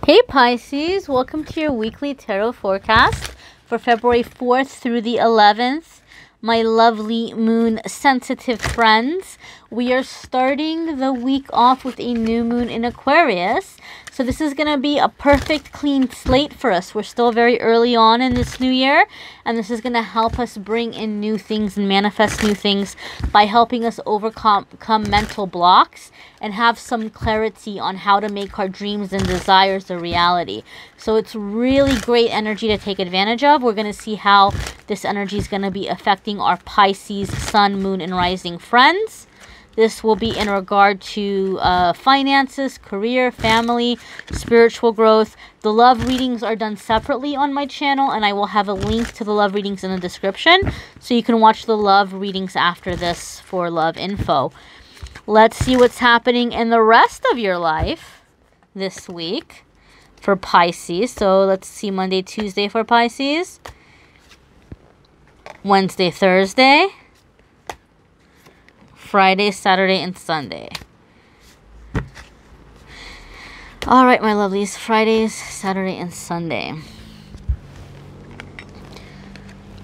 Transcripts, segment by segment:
Hey Pisces, welcome to your weekly tarot forecast for February 4th through the 11th. My lovely moon sensitive friends, we are starting the week off with a new moon in Aquarius. So this is going to be a perfect clean slate for us. We're still very early on in this new year, and this is going to help us bring in new things and manifest new things by helping us overcome mental blocks and have some clarity on how to make our dreams and desires a reality. So it's really great energy to take advantage of. We're going to see how this energy is going to be affecting our Pisces, Sun, Moon, and Rising friends. This will be in regard to finances, career, family, spiritual growth. The love readings are done separately on my channel, and I will have a link to the love readings in the description, so you can watch the love readings after this for love info. Let's see what's happening in the rest of your life this week for Pisces. So let's see Monday, Tuesday for Pisces. Wednesday, Thursday. Friday, Saturday, and Sunday. All right, my lovelies. Fridays, Saturday, and Sunday.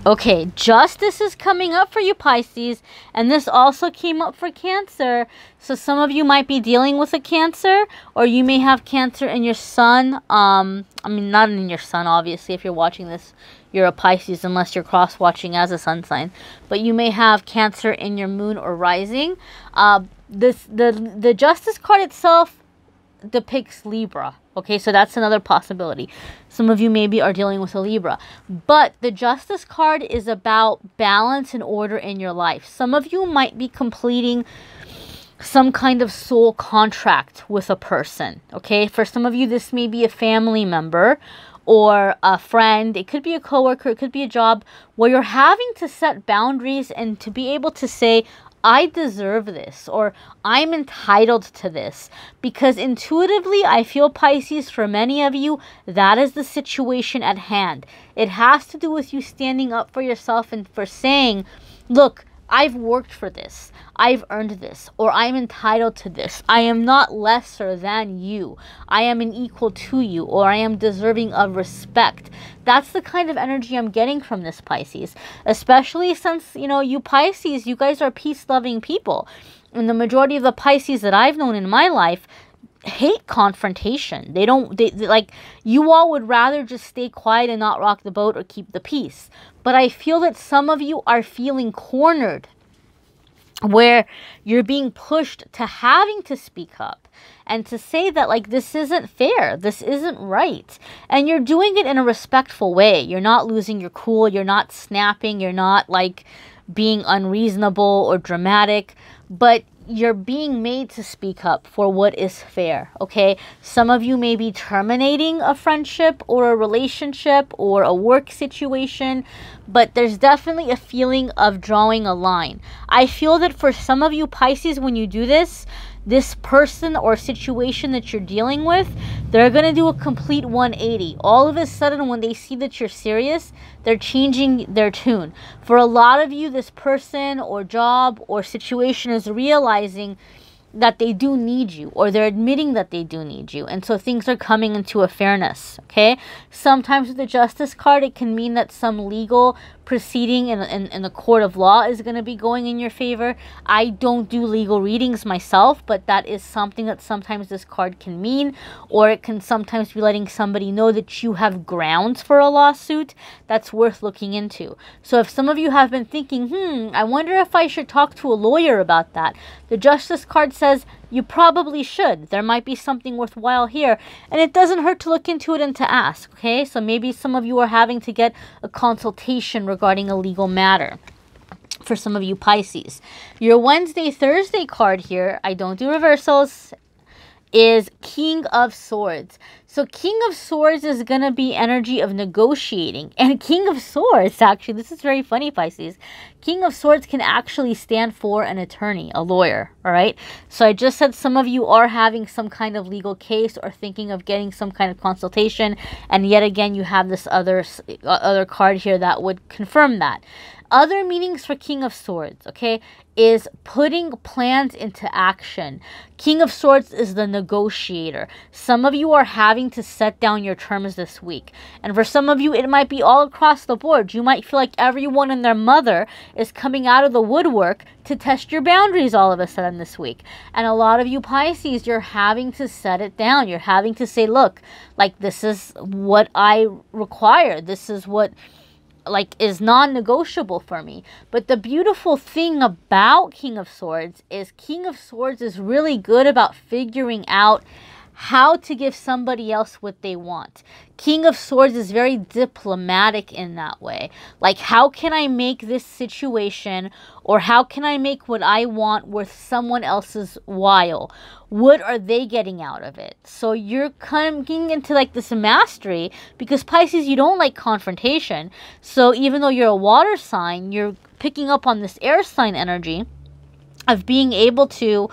Okay, justice is coming up for you, Pisces, and this also came up for Cancer. So some of you might be dealing with a Cancer, or you may have Cancer in your sun. I mean, not in your sun, obviously. If you're watching this, you're a Pisces, unless you're cross-watching as a sun sign. But you may have Cancer in your moon or rising. The Justice card itself depicts Libra. Okay, so that's another possibility. Some of you maybe are dealing with a Libra. But the Justice card is about balance and order in your life. Some of you might be completing some kind of soul contract with a person. Okay, for some of you, this may be a family member or a friend. It could be a coworker. It could be a job where you're having to set boundaries and to be able to say, I deserve this, or I'm entitled to this, because intuitively I feel, Pisces, for many of you, that is the situation at hand. It has to do with you standing up for yourself and for saying, look, I've worked for this, I've earned this, or I'm entitled to this. I am not lesser than you. I am an equal to you, or I am deserving of respect. That's the kind of energy I'm getting from this, Pisces. Especially since, you know, you Pisces, you guys are peace-loving people. And the majority of the Pisces that I've known in my life hate confrontation. They like, you all would rather just stay quiet and not rock the boat or keep the peace. But I feel that some of you are feeling cornered, where you're being pushed to having to speak up and to say that, like, this isn't fair, this isn't right. And you're doing it in a respectful way. You're not losing your cool, you're not snapping, you're not, like, being unreasonable or dramatic, but you're being made to speak up for what is fair, okay? Some of you may be terminating a friendship or a relationship or a work situation, but there's definitely a feeling of drawing a line. I feel that for some of you, Pisces, when you do this person or situation that you're dealing with, they're going to do a complete 180. All of a sudden, when they see that you're serious, they're changing their tune. For a lot of you, this person or job or situation is realizing that they do need you, or they're admitting that they do need you. And so things are coming into a fairness, okay? Sometimes with the Justice card, it can mean that some legal proceeding in the court of law is going to be going in your favor. I don't do legal readings myself, but that is something that sometimes this card can mean, or it can sometimes be letting somebody know that you have grounds for a lawsuit that's worth looking into. So if some of you have been thinking, I wonder if I should talk to a lawyer about that, the Justice card says you probably should. There might be something worthwhile here, and it doesn't hurt to look into it and to ask, okay? So maybe some of you are having to get a consultation regarding a legal matter. For some of you Pisces, your Wednesday, Thursday card here, I don't do reversals, is King of Swords. So King of Swords is going to be energy of negotiating. And King of Swords, actually, this is very funny, Pisces. King of Swords can actually stand for an attorney, a lawyer, all right? So I just said some of you are having some kind of legal case or thinking of getting some kind of consultation. And yet again, you have this other card here that would confirm that. Other meanings for King of Swords, okay, is putting plans into action. King of Swords is the negotiator. Some of you are having having to set down your terms this week. And for some of you, it might be all across the board. You might feel like everyone and their mother is coming out of the woodwork to test your boundaries all of a sudden this week. And a lot of you Pisces, you're having to set it down. You're having to say, look, like, this is what I require. This is what, like, is non-negotiable for me. But the beautiful thing about King of Swords is really good about figuring out how to give somebody else what they want. King of Swords is very diplomatic in that way. Like, how can I make this situation, or how can I make what I want worth someone else's while? What are they getting out of it? So you're coming into like this mastery, because Pisces, you don't like confrontation. So even though you're a water sign, you're picking up on this air sign energy of being able to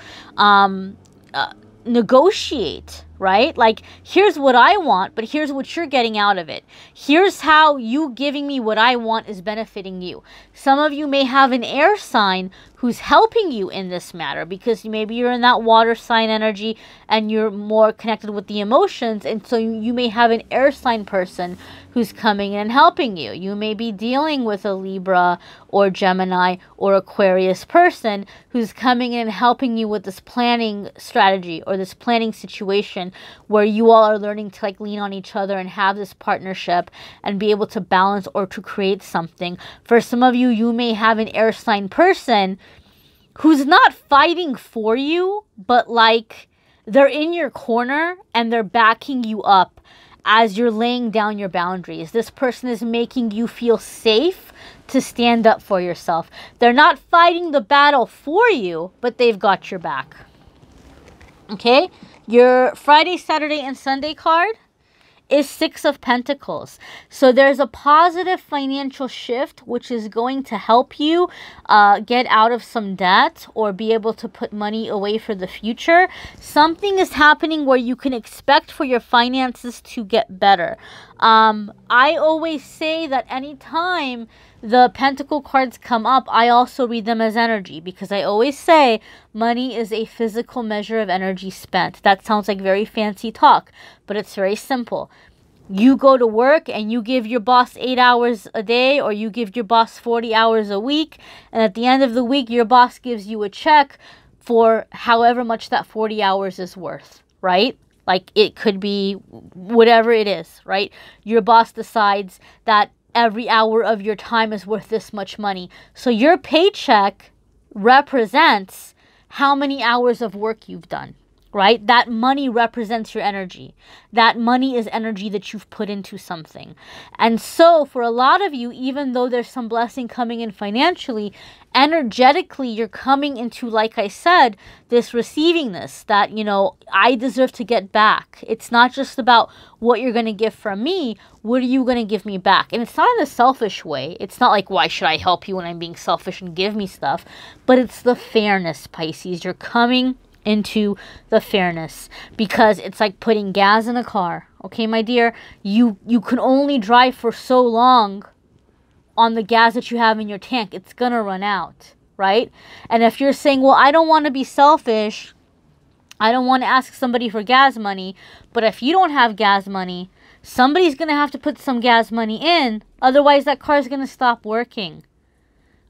negotiate, right? Like, here's what I want, but here's what you're getting out of it. Here's how you giving me what I want is benefiting you. Some of you may have an air sign who's helping you in this matter, because maybe you're in that water sign energy and you're more connected with the emotions, and so you may have an air sign person who's coming in and helping you. You may be dealing with a Libra or Gemini or Aquarius person who's coming in and helping you with this planning strategy or this planning situation where you all are learning to like lean on each other and have this partnership and be able to balance or to create something. For some of you, you may have an air sign person who's not fighting for you, but like they're in your corner and they're backing you up as you're laying down your boundaries. This person is making you feel safe to stand up for yourself. They're not fighting the battle for you, but they've got your back. Okay? Your Friday, Saturday, and Sunday card is Six of Pentacles. So there's a positive financial shift which is going to help you get out of some debt or be able to put money away for the future. Something is happening where you can expect for your finances to get better. I always say that anytime the Pentacle cards come up, I also read them as energy, because I always say money is a physical measure of energy spent. That sounds like very fancy talk, but it's very simple. You go to work and you give your boss 8 hours a day, or you give your boss 40 hours a week, and at the end of the week, your boss gives you a check for however much that 40 hours is worth, right? Like, it could be whatever it is, right? Your boss decides that every hour of your time is worth this much money. So your paycheck represents how many hours of work you've done, right? That money represents your energy. That money is energy that you've put into something. And so for a lot of you, even though there's some blessing coming in financially, energetically, you're coming into, like I said, this receivingness that, you know, I deserve to get back. It's not just about what you're going to give from me. What are you going to give me back? And it's not in a selfish way. It's not like, why should I help you when I'm being selfish and give me stuff? But it's the fairness, Pisces. You're coming into the fairness, because it's like putting gas in a car. Okay, my dear, you can only drive for so long on the gas that you have in your tank. It's gonna run out, right? And if you're saying, well, I don't want to be selfish, I don't want to ask somebody for gas money, but if you don't have gas money, somebody's gonna have to put some gas money in, otherwise that car is gonna stop working.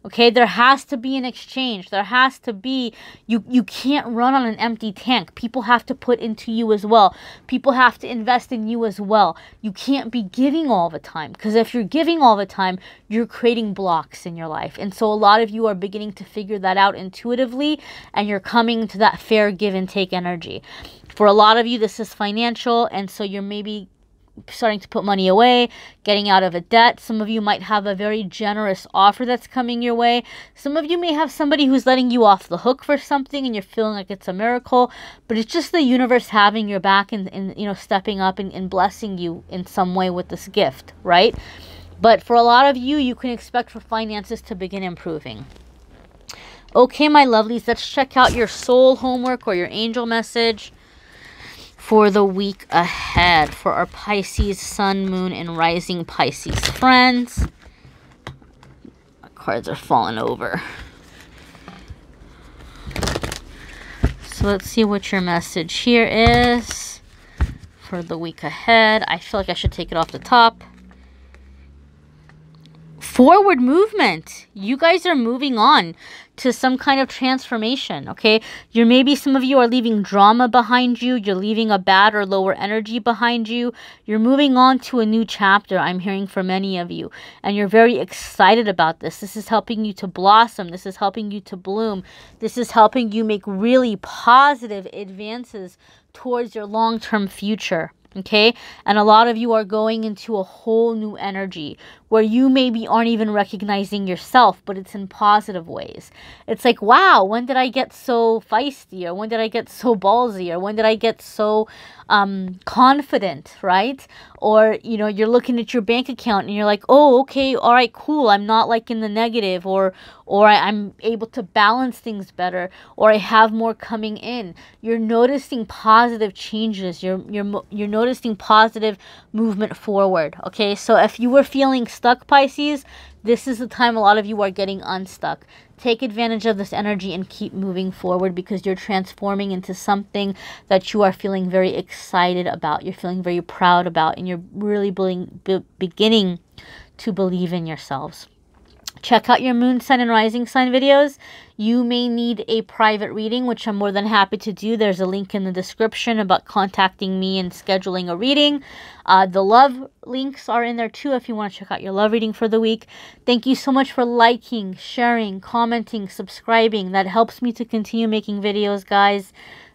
Okay, there has to be an exchange. There has to be, you can't run on an empty tank. People have to put into you as well. People have to invest in you as well. You can't be giving all the time, because if you're giving all the time, you're creating blocks in your life. And so a lot of you are beginning to figure that out intuitively, and you're coming to that fair give and take energy. For a lot of you, this is financial, and so you're maybe starting to put money away, getting out of a debt. Some of you might have a very generous offer that's coming your way. Some of you may have somebody who's letting you off the hook for something and you're feeling like it's a miracle, but it's just the universe having your back and you know, stepping up and blessing you in some way with this gift, right? But for a lot of you, you can expect for finances to begin improving. Okay, my lovelies, let's check out your soul homework or your angel message for the week ahead for our Pisces, Sun, Moon, and Rising Pisces friends. My cards are falling over. So let's see what your message here is for the week ahead. I feel like I should take it off the top. Forward movement. You guys are moving on to some kind of transformation, okay? Maybe some of you are leaving drama behind you. You're leaving a bad or lower energy behind you. You're moving on to a new chapter, I'm hearing for many of you. And you're very excited about this. This is helping you to blossom. This is helping you to bloom. This is helping you make really positive advances towards your long-term future. Okay, and a lot of you are going into a whole new energy where you maybe aren't even recognizing yourself, but it's in positive ways. It's like, wow, when did I get so feisty? Or when did I get so ballsy? Or when did I get so confident, right? Or, you know, you're looking at your bank account and you're like, oh, okay, all right, cool. I'm not like in the negative, or I'm able to balance things better, or I have more coming in. You're noticing positive changes. You're noticing positive movement forward. Okay, so if you were feeling stuck, Pisces, this is the time a lot of you are getting unstuck. Take advantage of this energy and keep moving forward, because you're transforming into something that you are feeling very excited about. You're feeling very proud about, and you're really beginning to believe in yourselves. Check out your moon sign and rising sign videos. You may need a private reading, which I'm more than happy to do. There's a link in the description about contacting me and scheduling a reading. The love links are in there too if you want to check out your love reading for the week. Thank you so much for liking, sharing, commenting, subscribing. That helps me to continue making videos, guys.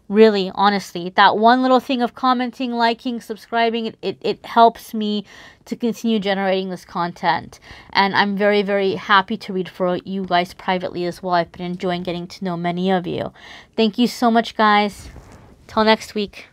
Really, honestly, that one little thing of commenting, liking, subscribing, it helps me to continue generating this content. And I'm very, very happy to read for you guys privately as well. I've been enjoying getting to know many of you. Thank you so much, guys. Till next week.